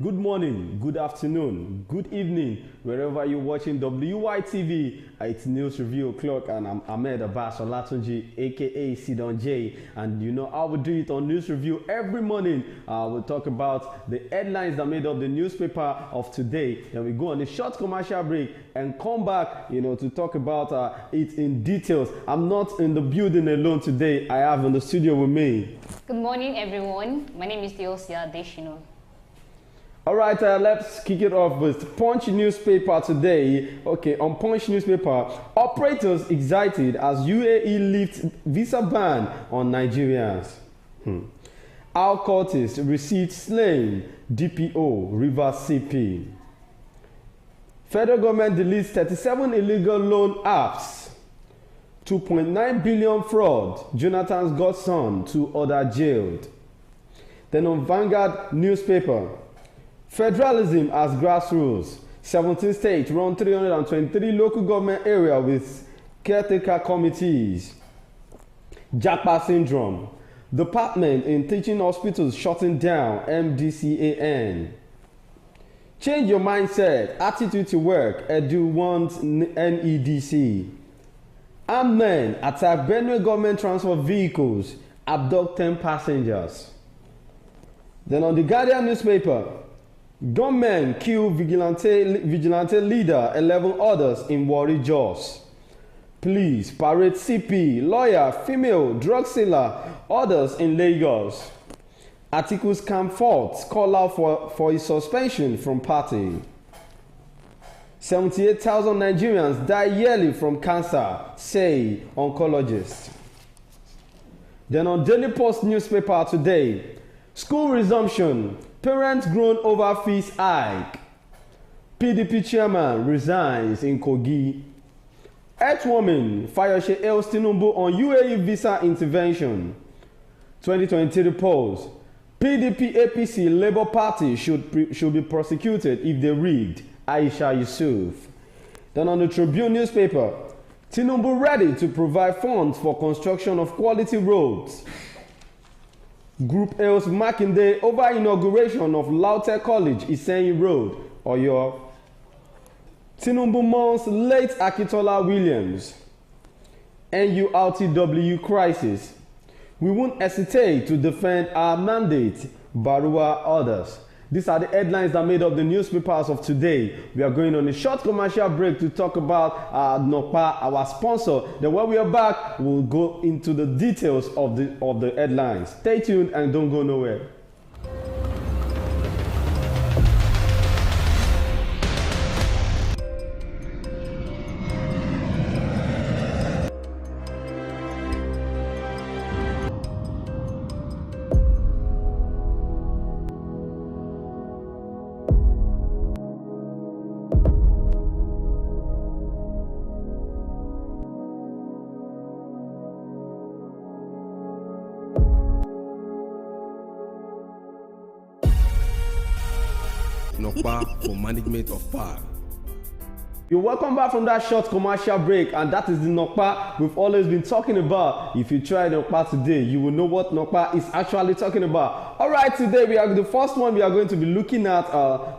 Good morning, good afternoon, good evening, wherever you're watching WYTV. It's News Review O'Clock, and I'm Ahmed Abbas Olatunji, aka Sidon J. And you know, I will do it on News Review every morning. We'll talk about the headlines that made up the newspaper of today. Then we go on a short commercial break and come back, to talk about it in details. I'm not in the building alone today. I have in the studio with me. Good morning, everyone. My name is Theosia Deshino. All right, let's kick it off with Punch newspaper today. Okay, on Punch newspaper, operators excited as UAE lifts visa ban on Nigerians. Al Curtis received slain DPO Rivers CP. Federal government deletes 37 illegal loan apps. 2.9 billion fraud. Jonathan's godson, 2 others jailed. Then on Vanguard newspaper, federalism as grassroots. 17 states run 323 local government areas with caretaker committees. Japa syndrome. Department in teaching hospitals shutting down. MDCAN. Change your mindset. Attitude to work. Edu wants NEDC. Armed men attack Benue government transport vehicles. Abduct 10 passengers. Then on the Guardian newspaper, gunmen kill vigilante leader, 11 others in Warri Jos. Police parade CP, lawyer, female, drug seller, others in Lagos. Articles come forth, call out for his suspension from party. 78,000 Nigerians die yearly from cancer, say oncologists. Then on Daily Post newspaper today, school resumption. Parents groan over fees hike. PDP chairman resigns in Kogi. Earthwoman Fayose hails Tinubu on UAE visa intervention. 2023 polls. PDP APC Labour Party should be prosecuted if they rigged. Aisha Yusuf. Then on the Tribune newspaper, Tinubu ready to provide funds for construction of quality roads. Group hails Makinde over inauguration of Lautech College, Isenyi Road, Oyo. Tinubu mourns late Akitola Williams. NURTW crisis. We won't hesitate to defend our mandate, Barua others. These are the headlines that made up the newspapers of today. We are going on a short commercial break to talk about Nokpa, our sponsor. Then when we are back, we'll go into the details of the headlines. Stay tuned and don't go nowhere. Nokpa for management of power. You're welcome back from that short commercial break, and that is the Nokpa we've always been talking about. If you try Nokpa today, you will know what Nokpa is actually talking about. All right, today the first one we are going to be looking at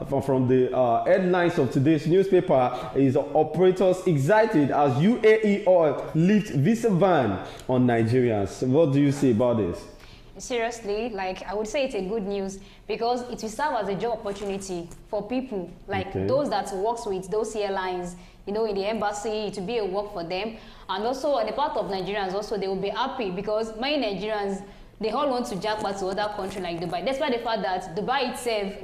from the headlines of today's newspaper is operators excited as UAE oil lifts visa ban on Nigerians. What do you say about this? Seriously, I would say it's a good news because it will serve as a job opportunity for people those that works with those airlines, in the embassy. It will be a work for them, and also on the part of Nigerians also, they will be happy because many Nigerians, they all want to jackpot to other country like Dubai, despite the fact that Dubai itself,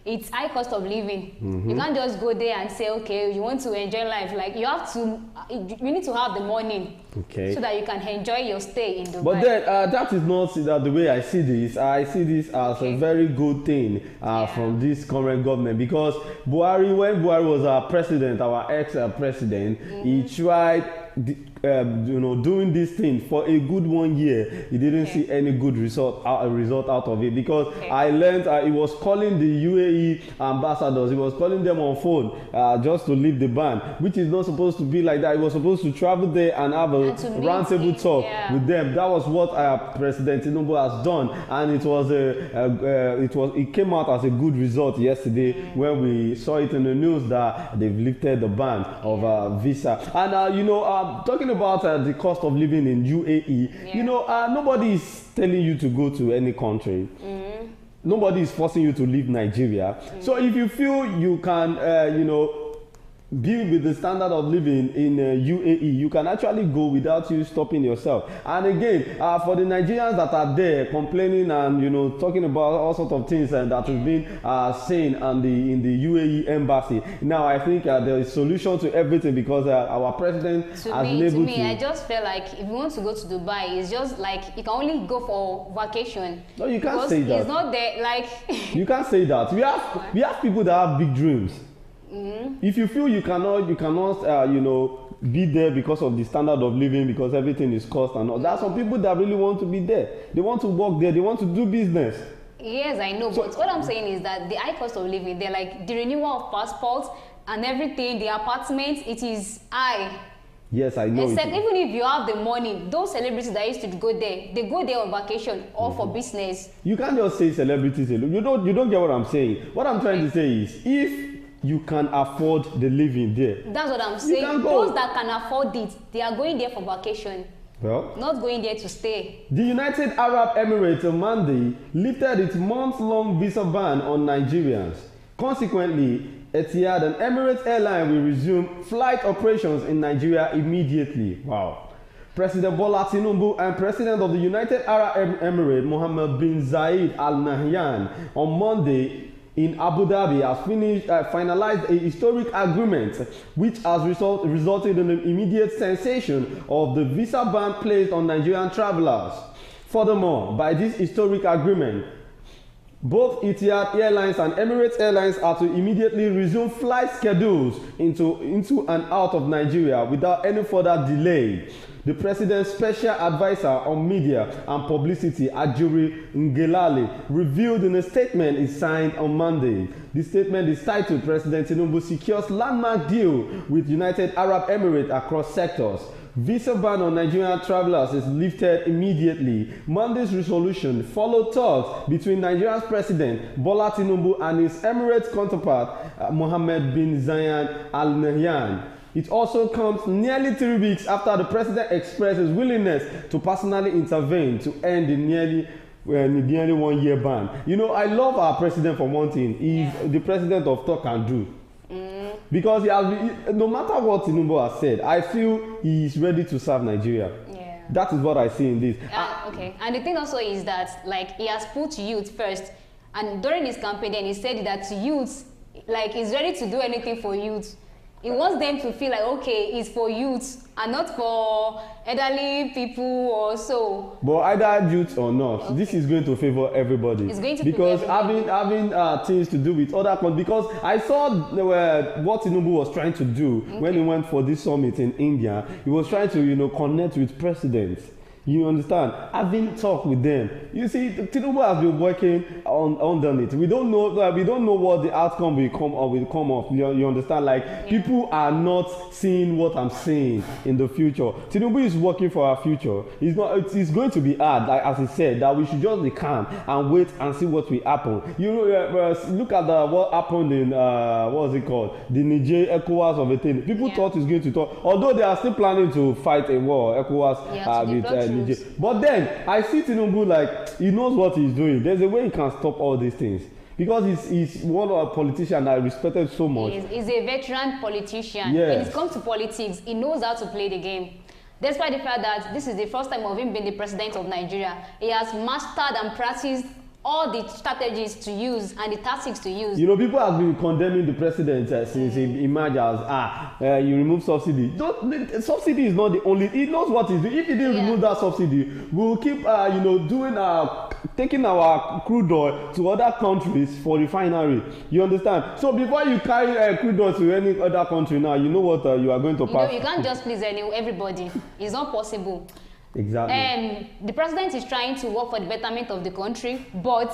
it's high cost of living. You can't just go there and say, okay, you want to enjoy life. You need to have the money, so that you can enjoy your stay in Dubai. But then that is not the way I see this. I see this as a very good thing from this current government, because when Buhari was our president, our ex-president, he tried doing this thing for a good 1 year, he didn't see any good result out of it, because I learned he was calling the UAE ambassadors, he was calling them on phone just to leave the ban, which is not supposed to be like that. He was supposed to travel there and have a roundtable talk with them. That was what President Tinubu has done, and it came out as a good result yesterday when we saw it in the news that they've lifted the ban of visa. And talking about the cost of living in UAE, nobody is telling you to go to any country. Nobody is forcing you to leave Nigeria. So if you feel you can, deal with the standard of living in UAE, you can actually go without you stopping yourself. And again, for the Nigerians that are there complaining and talking about all sorts of things and that has been seen in the UAE embassy, now I think there is solution to everything, because our president has been able to. I just feel like if you want to go to Dubai, it's just like you can only go for vacation. No, you can't say that. It's not there, like. You can't say that. We have people that have big dreams. If you feel you cannot, be there because of the standard of living, because everything is cost and all. There are some people that really want to be there. They want to work there. They want to do business. Yes, I know. But what I'm saying is that the high cost of living, they're like the renewal of passports and everything, the apartments, it is high. Yes, I know. Except even if you have the money, those celebrities that used to go there, they go there on vacation or for business. You can't just say celebrities alone. You don't get what I'm saying. What I'm trying to say is, if you can afford the living there, that's what I'm saying. Those that can afford it, they are going there for vacation. Well, not going there to stay. The United Arab Emirates on Monday lifted its month-long visa ban on Nigerians. Consequently, Etihad, an Emirates airline, will resume flight operations in Nigeria immediately. Wow. President Bola Tinubu and President of the United Arab Emirates, Mohammed bin Zayed Al Nahyan, on Monday in Abu Dhabi has finalized a historic agreement which has resulted in the immediate cessation of the visa ban placed on Nigerian travelers. Furthermore, by this historic agreement, both Etihad Airlines and Emirates Airlines are to immediately resume flight schedules into and out of Nigeria without any further delay. The President's Special Advisor on Media and Publicity, Ajuri Ngelale, revealed in a statement he signed on Monday. The statement is titled, President Tinubu secures landmark deal with United Arab Emirates across sectors. Visa ban on Nigerian travelers is lifted immediately. Monday's resolution followed talks between Nigeria's President Bola Tinubu and his Emirates counterpart Mohammed bin Zayed Al Nahyan. It also comes nearly 3 weeks after the president expressed his willingness to personally intervene to end the nearly 1 year ban. I love our president for one thing. He's the president of talk and do. Because no matter what Tinubu has said, I feel he is ready to serve Nigeria. Yeah. That is what I see in this. Okay. And the thing also is that, he has put youth first. And during his campaign, then he said that youth, he's ready to do anything for youth. He wants them to feel like, okay, it's for youth and not for elderly people or so. But either youth or not, this is going to favor everybody. It's going to because favor everybody. having things to do with other countries. Because I saw what Tinubu was trying to do when he went for this summit in India. He was trying to connect with presidents. You understand? Having talked with them. You see, Tinubu has been working on it. We don't know what the outcome will come off. You understand? People are not seeing what I'm saying in the future. Tinubu is working for our future. It's going to be hard, as he said, that we should just be calm and wait and see what will happen. Look at what happened in what was it called? The Niger ECOWAS of a thing. People thought he's going to talk, although they are still planning to fight a war. ECOWAS with but then I see Tinubu he knows what he's doing. There's a way he can stop all these things, because he's one of a politician that I respected so much. He's a veteran politician. Yes. When it comes to politics, he knows how to play the game. Despite the fact that this is the first time of him being the president of Nigeria, he has mastered and practiced all the strategies to use and the tactics to use. You know, people have been condemning the president since he emerged as, you remove subsidy. Subsidy is not the only, he knows what he's doing. If he didn't remove that subsidy, we'll keep, doing taking our crude oil to other countries for refinery. You understand? So before you carry crude oil to any other country now, you know what you are going to pass. You can't just please everybody. It's not possible. Exactly. The president is trying to work for the betterment of the country, but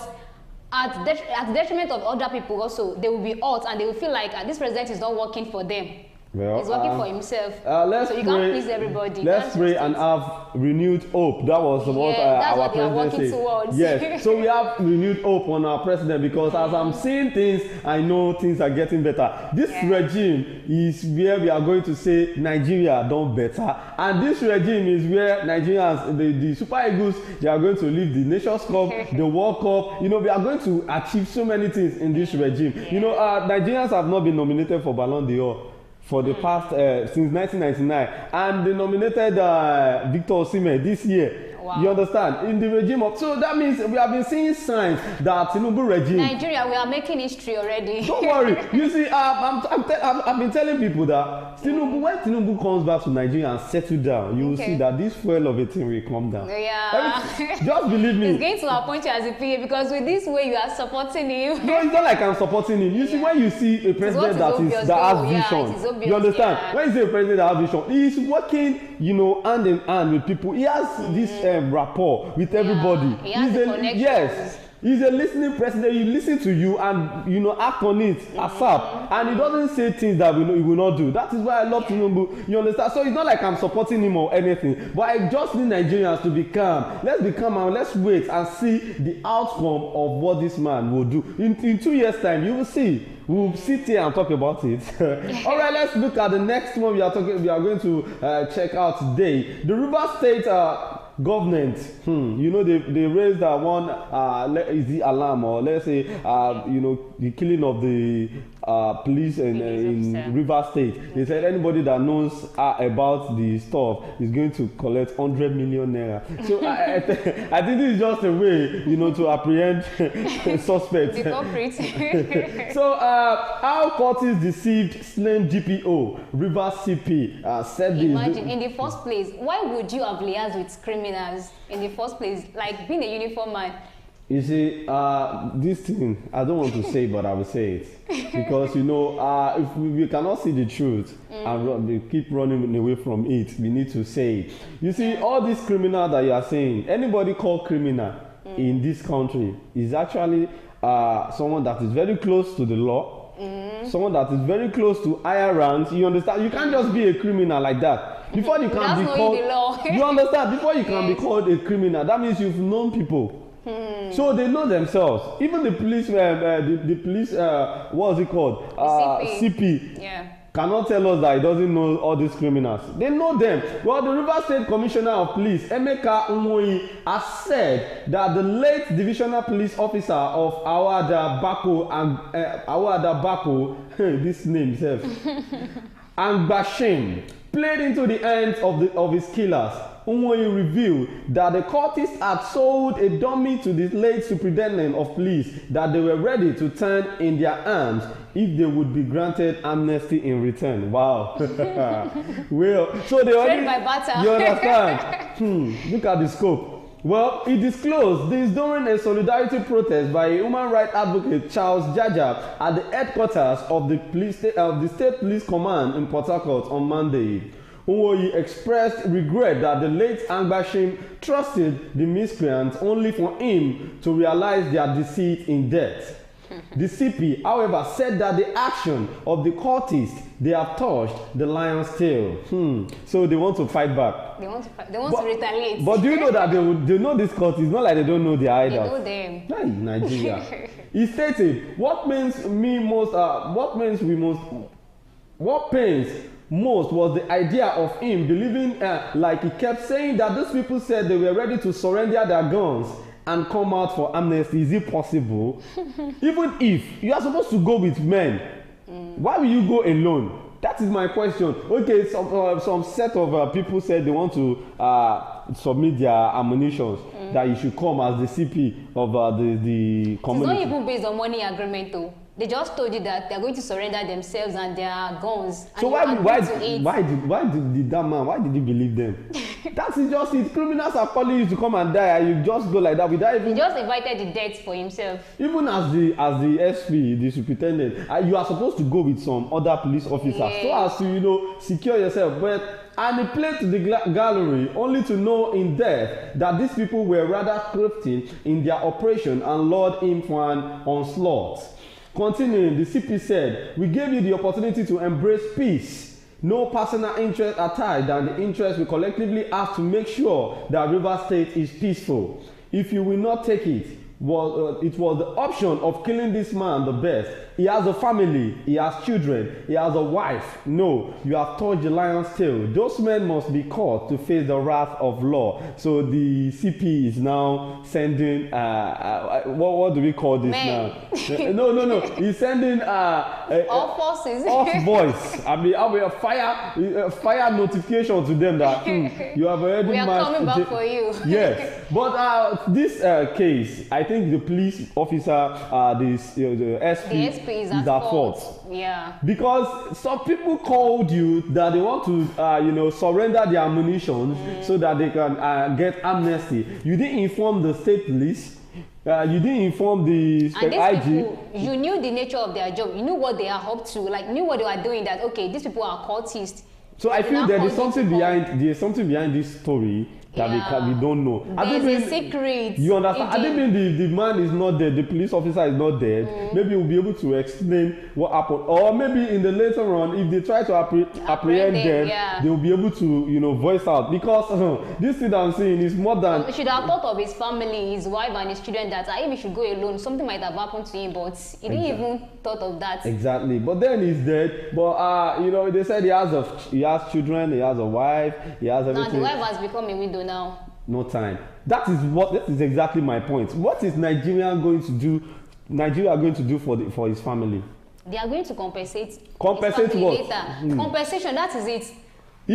at the detriment of other people also. They will be hurt and they will feel like this president is not working for them. Well, he's working for himself. So you can't please everybody. Let's pray and have renewed hope. That was what our president said. Yes. So we have renewed hope on our president because as I'm seeing things, I know things are getting better. This regime is where we are going to say Nigeria done better, and this regime is where Nigerians, the Super Eagles, they are going to leave the Nations Cup, the World Cup. You know, we are going to achieve so many things in this regime. You know, Nigerians have not been nominated for Ballon d'Or for the past since 1999, and they nominated Victor Osimhen this year. Wow. You understand? In the regime of, so that means we have been seeing signs that Tinubu regime. Nigeria, we are making history already. Don't worry. You see, I've been telling people that Tinubu, when Tinubu comes back to Nigeria and settle down, you will see that this fuel of a thing will come down. Yeah. Just believe me. He's going to appoint you as a PA because with this way you are supporting him. No, it's not like I'm supporting him. You see, when you see a president that has vision, you understand? Yeah. When you see a president that has vision, he's working, you know, hand in hand with people. He has this rapport with everybody. He has the connections. Yes. He's a listening president. He listens to you and, you know, act on it ASAP. And he doesn't say things that he will not do. That is why I love Tinubu. You understand? So it's not like I'm supporting him or anything. But I just need Nigerians to be calm. Let's be calm and let's wait and see the outcome of what this man will do. In 2 years' time, you will see. We'll sit here and talk about it. All right, let's look at the next one we are going to check out today. The Rivers State government, you know, they raised one alarm, or let's say, you know, the killing of the police in Rivers State. They said anybody that knows about the stuff is going to collect 100 million naira. So I think this is just a way, you know, to apprehend suspects. The culprit. So how Curtis deceived slain GPO, Rivers CP said this. Imagine, in the first place, why would you have liaised with criminals in the first place? Like being a uniform man. You see, this thing, I don't want to say, but I will say it. Because, you know, if we cannot see the truth and we keep running away from it, we need to say it. You see, all these criminal that you are saying, anybody called criminal in this country is actually someone that is very close to the law, someone that is very close to higher ranks. You understand? You can't just be a criminal like that. Before you can be called, you understand? Before you can be called a criminal, that means you've known people. So they know themselves. Even the police, the police, what is it called? CP. Cannot tell us that he doesn't know all these criminals. They know them. Well, the Rivers State Commissioner of Police, Emeka Umoyi, has said that the late divisional police officer of Awada Bako and Awada Bako, this name itself, and Bashim, played into the hands of his killers. Umoyi revealed that the cultists had sold a dummy to the late superintendent of police that they were ready to turn in their arms if they would be granted amnesty in return. Wow. Well, so they already, you understand? Look at the scope. Well, he disclosed this during a solidarity protest by a human rights advocate, Charles Jaja, at the headquarters of the State Police Command in Port Harcourt on Monday. Umoyi expressed regret that the late Angbashim trusted the miscreants only for him to realize their deceit in death. The CP, however, said that the action of the cultists, they have touched the lion's tail. So they want to fight back. They want to retaliate. But do you know that they know these cultists? It's not like they don't know their idols. They know them. Hey, Nigeria. He stated, what pains most was the idea of him believing, like he kept saying, that those people said they were ready to surrender their guns and come out for amnesty. Is it possible? Even if you are supposed to go with men, why will you go alone? That is my question. Okay, some set of people said they want to submit their ammunitions, that you should come as the CP of the community. It's not even based on money agreement though. They just told you that they're going to surrender themselves and their guns. So why did that man, why did he believe them? That is just it. Criminals are calling you to come and die, and you just go like that without even. He just invited the death for himself. Even as the SP, the superintendent, you are supposed to go with some other police officers, so as to secure yourself. And he played to the gallery only to know in death that these people were rather crafty in their operation and lured him for an onslaught. Continuing, the CP said, "We gave you the opportunity to embrace peace. No personal interest are tied than the interest we collectively have to make sure that Rivers State is peaceful. If you will not take it, it was the option of killing this man the best. He has a family, he has children, he has a wife. No, you have touched the lion's tail. Those men must be caught to face the wrath of law." So the CP is now sending, what do we call this men. now? No. He's sending all forces. Off voice. I mean, a fire notification to them that you have already. We are coming back for you. Yes, but this case, I think the police officer, the SP is at fault. Yeah. Because some people called you that they want to, surrender their ammunition so that they can get amnesty. You didn't inform the state police. You didn't inform the and these IG. people, you knew the nature of their job. You knew what they are up to. Like, knew what they were doing. That okay, these people are cultists. So I feel there is something behind. There's something behind this story that we don't know. There's a secret. You understand? I didn't mean the man is not dead, the police officer is not dead. Maybe we'll be able to explain what happened. Or maybe in the later on, if they try to apprehend them, they will be able to, voice out. Because this thing I'm saying is more than... He should have thought of his family, his wife and his children, that if he should go alone, something might have happened to him, but he didn't even thought of that. Exactly. But then he's dead. But, they said he has children, he has a wife, he has everything. Now the wife has become a widow now. No time. That is exactly my point. What is Nigeria going to do for his family? They are going to compensate. Compensate what? Later. Compensation, that is it.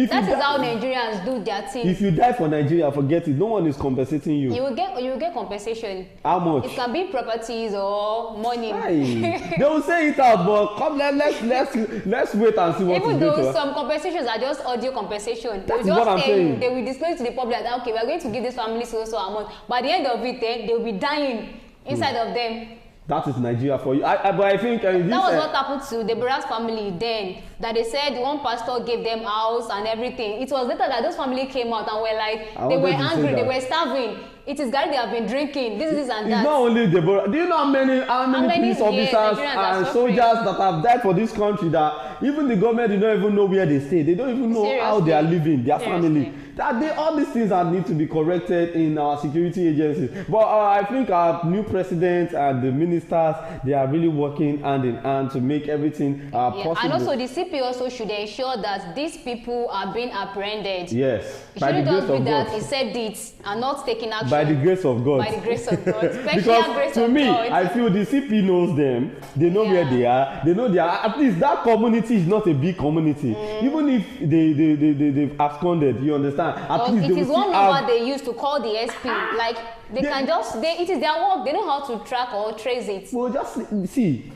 That is how Nigerians do their thing. If you die for Nigeria, forget it. No one is compensating you. You will get compensation. How much? It can be properties or money. They will say it out, but come let's wait and see what Even is though going to some compensations are just audio compensation. That's what I'm saying. They will disclose to the public that okay, we are going to give this family so amount. By the end of it, they will be dying inside of them. That is Nigeria for you. But I think that was what happened to the Barras family then. That they said one pastor gave them house and everything. It was later that those family came out and were like, they were angry, they were starving. It is Gary they have been drinking. This and that. It's not only Deborah. Do you know how many police officers and soldiers that have died for this country that even the government did not even know where they stay. They don't even know how they are living, their family. All these things need to be corrected in our security agencies. But I think our new president and the ministers, they are really working hand in hand to make everything possible. And also the CP also should ensure that these people are being apprehended. Yes. It shouldn't just be that he said it and not taking action. By the grace of God. By the grace of God. Because to me, I feel the CP knows them. They know where they are. They know they are. At least that community is not a big community. Even if they've absconded, you understand? At least it is one number they use to call the SP. Like it is their work. They know how to track or trace it. Well, just see.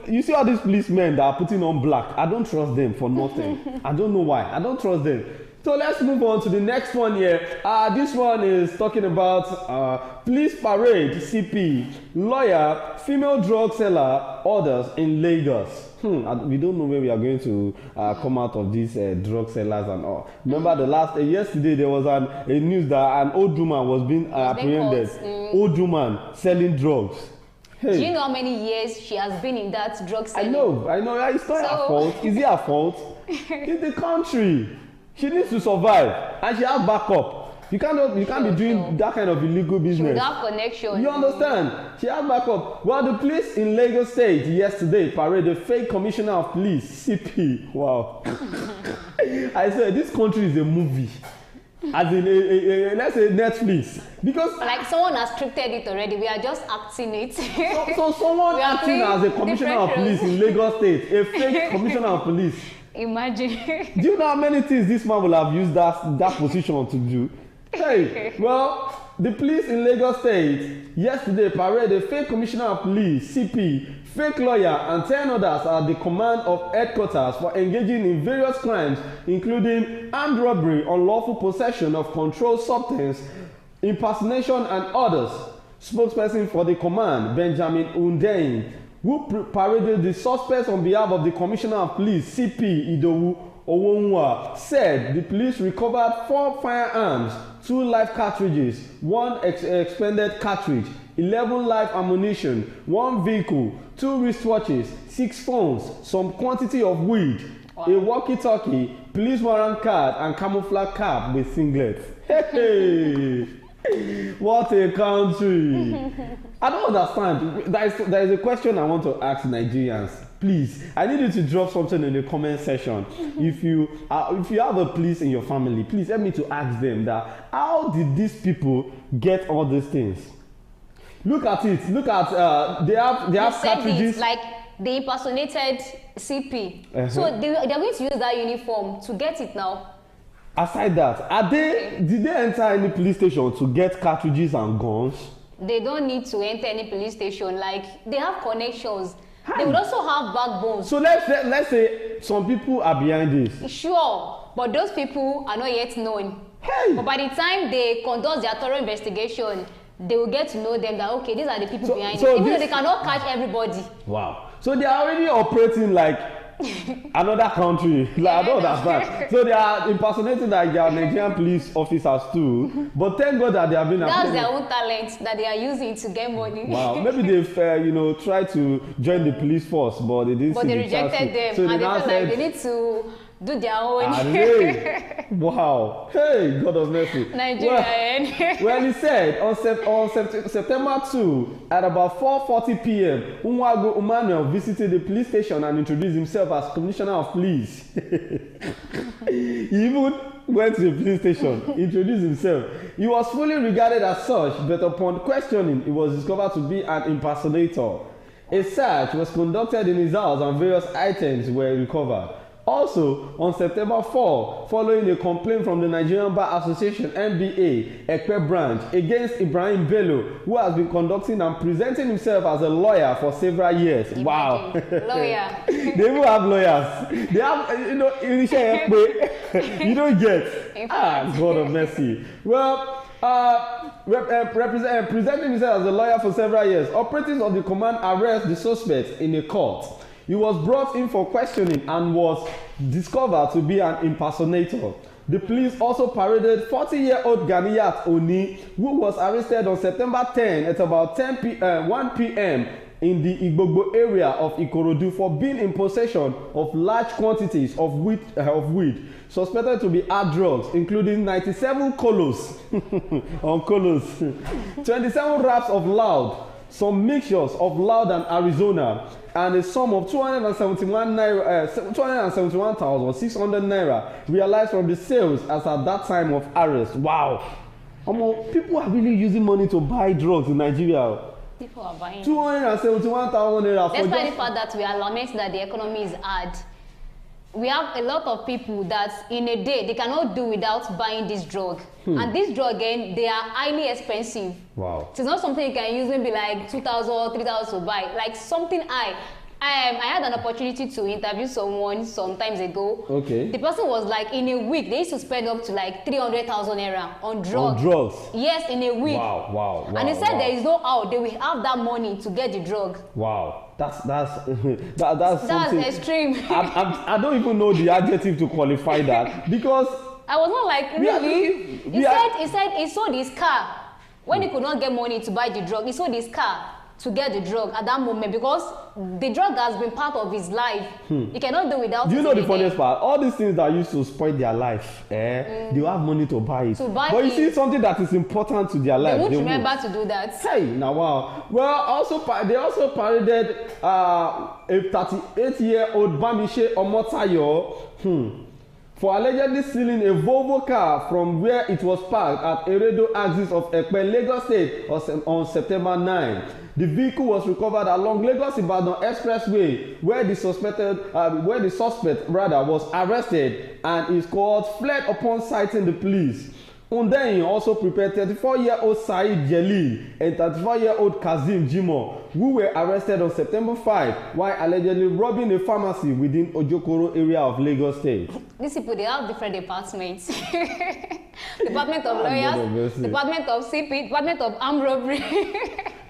You see all these policemen that are putting on black. I don't trust them for nothing. I don't know why. I don't trust them. So let's move on to the next one here. This one is talking about police parade, CP, lawyer, female drug seller orders in Lagos. We don't know where we are going to come out of these drug sellers and all. Remember yesterday there was a news that an old woman was being apprehended. Old woman selling drugs. Hey. Do you know how many years she has been in that drug selling? I know. It's not her fault. Is it her fault? It's the country. She needs to survive, and she has backup. You can't be doing that kind of illegal business. She have connection. You understand? She has backup. Well, the police in Lagos State yesterday paraded the fake commissioner of police, CP. Wow. I said this country is a movie. As in let's say Netflix, because like someone has scripted it already. We are just acting it. so someone acting as a commissioner of police in Lagos State, a fake commissioner of police. Imagine. Do you know how many things this man will have used that position to do? Hey, well, the police in Lagos State yesterday paraded a fake commissioner of police, CP, fake lawyer, and 10 others at the command of headquarters for engaging in various crimes, including armed robbery, unlawful possession of controlled substance, impersonation, and others. Spokesperson for the command, Benjamin Hundeyin, who paraded the suspects on behalf of the commissioner of police, CP Idowu Owonwa, said the police recovered 4 firearms, 2 live cartridges, 1 expended cartridge, 11 live ammunition, 1 vehicle, 2 wristwatches, 6 phones, some quantity of weed, a walkie-talkie, police warrant card, and camouflage cap with singlet. Hey! What a country! I don't understand. There is a question I want to ask Nigerians. Please, I need you to drop something in the comment section. If you have a police in your family, please help me to ask them that how did these people get all these things? Look at it. Look at they have cartridges. Like they impersonated CP. So they are going to use that uniform to get it now. Aside that, did they enter any police station to get cartridges and guns? They don't need to enter any police station. Like they have connections. They would also have backbones. So let's say some people are behind this. Sure, but those people are not yet known. Hey. But by the time they conduct their thorough investigation, they will get to know them that okay, these are the people behind it. Even though they cannot catch everybody. Wow. So they are already operating like another country. Like, I don't understand. So they are impersonating like their Nigerian police officers too. But thank God that they have been. That's their own talent that they are using to get money. Wow. Maybe they've tried to join the police force, but they didn't. But they rejected them, so and they felt like they need to do their own. Wow. Hey, God of mercy. Nigerian. Well, he said on September 2 at about 4:40 p.m., Unwago Emmanuel visited the police station and introduced himself as commissioner of police. He even went to the police station, introduced himself. He was fully regarded as such, but upon questioning, he was discovered to be an impersonator. A search was conducted in his house and various items were recovered. Also, on September 4, following a complaint from the Nigerian Bar Association NBA Ekpe branch against Ibrahim Bello, who has been conducting and presenting himself as a lawyer for several years. Imagine. Wow. Lawyer. They even have lawyers. They have, you don't get. God of mercy. Well, presenting himself as a lawyer for several years, operatives of the command arrest the suspect in a court. He was brought in for questioning and was discovered to be an impersonator. The police also paraded 40-year-old Ganiyat Oni, who was arrested on September 10 at about 1 p.m. in the Igbogbo area of Ikorodu for being in possession of large quantities of weed, suspected to be hard drugs, including 97 kolos, 27 wraps of loud, some mixtures of loud and Arizona, and a sum of 271,600 naira realized from the sales as at that time of arrest. Wow. People are really using money to buy drugs in Nigeria. People are buying 271,000 naira. Despite the fact that we are lamenting that the economy is hard, we have a lot of people that in a day they cannot do without buying this drug. And this drug, again, they are highly expensive. Wow. It's not something you can use maybe like 2,000 or 3,000 to buy, like something high. I had an opportunity to interview someone some times ago. Okay. The person was like, in a week, they used to spend up to like 300,000 naira on drugs. On drugs? Yes, in a week. Wow. And he said there is no how they will have that money to get the drug. Wow. That's something extreme. I don't even know the adjective to qualify that, because I was not like, really? He said he sold his car when he could not get money to buy the drug. He sold his car to get the drug at that moment because the drug has been part of his life. He cannot do without it. Do you know the funniest part? All these things that used to spoil their life, they have money to buy it. But you see something that is important to their life. They won't remember to do that. Hey, now wow. Well, they also paraded a 38-year-old Bamishe Omotayo for allegedly stealing a Volvo car from where it was parked at Eredo axis of Ekpe, Lagos State on September 9. The vehicle was recovered along Lagos-Ibadan Expressway, where the suspect was arrested and his cohort fled upon sighting the police. Undeyin also prepared 34-year-old Saeed Jelil and 34-year-old Kazim Jimo, who were arrested on September 5 while allegedly robbing a pharmacy within Ojokoro area of Lagos State. These people, they have different departments. Department of Lawyers, Department of CP, Department of Armed Robbery.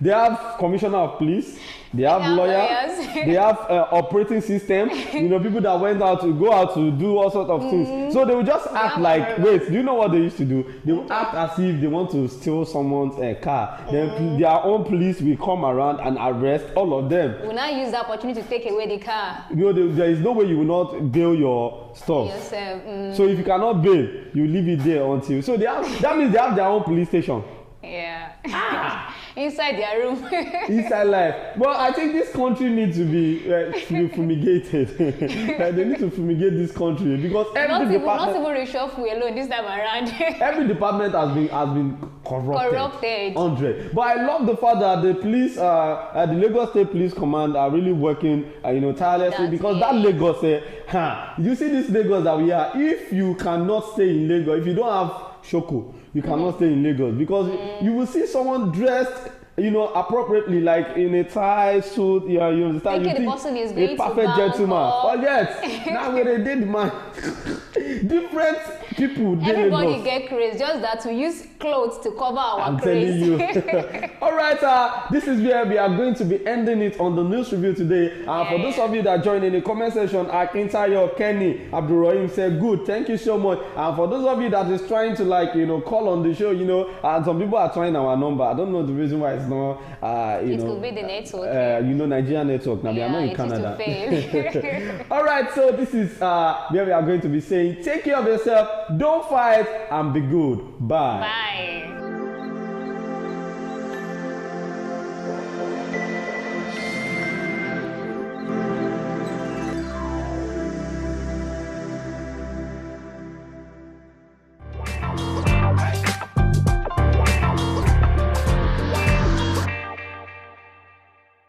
They have Commissioner of Police, they have lawyers, they have operating system, people that went out to go out to do all sorts of things. So they will just act like, wait, do you know what they used to do? They will act as if they want to steal someone's car. Then their own police will come around and arrest all of them. Will not use the opportunity to take away the car. There is no way you will not bail your stuff. Yourself. So if you cannot bail, you leave it there until. So that means they have their own police station. Yeah. Inside their room. Inside life. Well, I think this country needs to be fumigated. They need to fumigate this country because every department. Not even reshuffle alone this time around. Every department has been corrupted. 100. But I love the fact that the police, the Lagos State Police Command are really working, tirelessly because that Lagos, you see this Lagos that we are. If you cannot stay in Lagos, if you don't have Shoko, you cannot stay in Lagos because you will see someone dressed, appropriately, like in a tie suit. You understand? You think a perfect gentleman. But yes, now when they did man, different people. Everybody get crazy. Just that we use clothes to cover our craze. I'm telling you. All right, this is where we are going to be ending it on the news review today. For those of you that joined in the comment section, Akintayo Kenny Abdurrahim said, "Good, thank you so much." And for those of you that is trying to call on the show, and some people are trying our number. I don't know the reason why it's not. It could be the network. Nigerian network. Now we are not in Canada. Fail. All right, so this is where we are going to be saying, take care of yourself, don't fight, and be good. Bye. Bye.